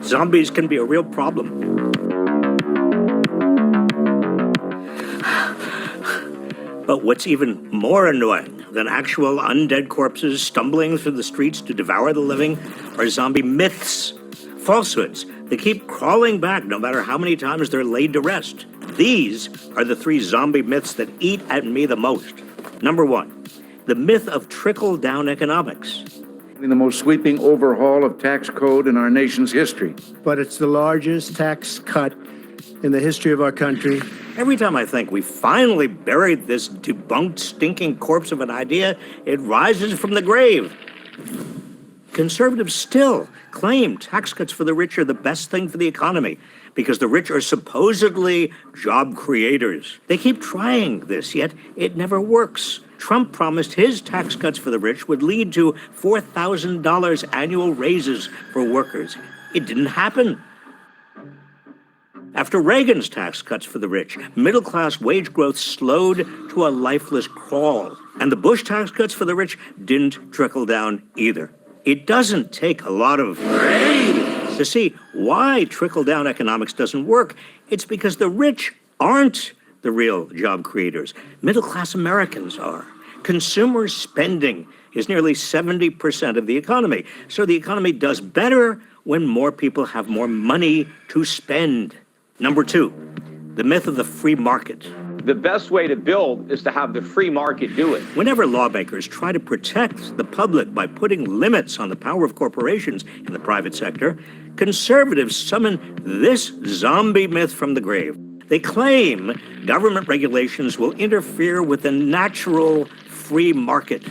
Zombies can be a real problem. But what's even more annoying than actual undead corpses stumbling through the streets to devour the living are zombie myths, falsehoods. They keep crawling back no matter how many times they're laid to rest. These are the 3 zombie myths that eat at me the most. Number 1, the myth of trickle-down economics. The most sweeping overhaul of tax code in our nation's history. But it's the largest tax cut in the history of our country. Every time I think we finally buried this debunked, stinking corpse of an idea, it rises from the grave. Conservatives still claim tax cuts for the rich are the best thing for the economy because the rich are supposedly job creators. They keep trying this, yet it never works. Trump promised his tax cuts for the rich would lead to $4,000 annual raises for workers. It didn't happen. After Reagan's tax cuts for the rich, middle-class wage growth slowed to a lifeless crawl. And the Bush tax cuts for the rich didn't trickle down either. It doesn't take a lot of brains to see why trickle-down economics doesn't work. It's because the rich aren't the real job creators. Middle-class Americans are. Consumer spending is nearly 70% of the economy. So the economy does better when more people have more money to spend. Number 2, the myth of the free market. The best way to build is to have the free market do it. Whenever lawmakers try to protect the public by putting limits on the power of corporations in the private sector, conservatives summon this zombie myth from the grave. They claim government regulations will interfere with the natural free market.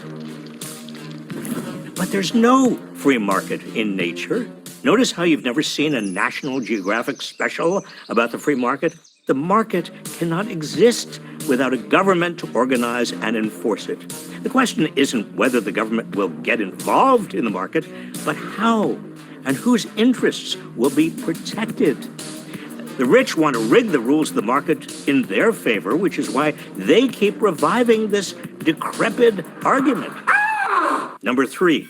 But there's no free market in nature. Notice how you've never seen a National Geographic special about the free market? The market cannot exist without a government to organize and enforce it. The question isn't whether the government will get involved in the market, but how and whose interests will be protected. The rich want to rig the rules of the market in their favor, which is why they keep reviving this decrepit argument. Number 3,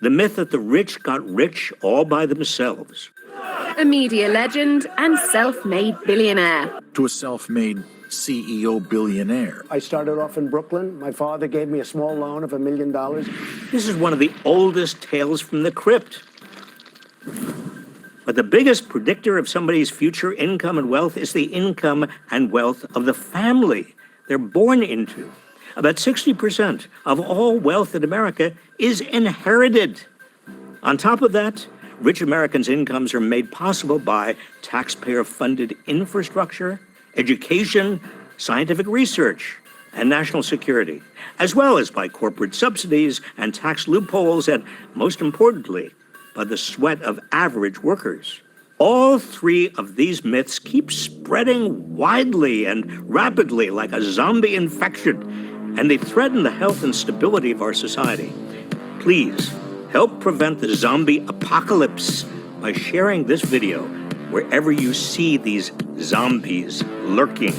the myth that the rich got rich all by themselves. A media legend and self-made billionaire. To a self-made CEO billionaire. I started off in Brooklyn. My father gave me a small loan of $1 million. This is one of the oldest tales from the crypt. But the biggest predictor of somebody's future income and wealth is the income and wealth of the family they're born into. About 60% of all wealth in America is inherited. On top of that, rich Americans' incomes are made possible by taxpayer-funded infrastructure, education, scientific research, and national security, as well as by corporate subsidies and tax loopholes, and most importantly, by the sweat of average workers. All 3 of these myths keep spreading widely and rapidly like a zombie infection, and they threaten the health and stability of our society. Please, help prevent the zombie apocalypse by sharing this video wherever you see these zombies lurking.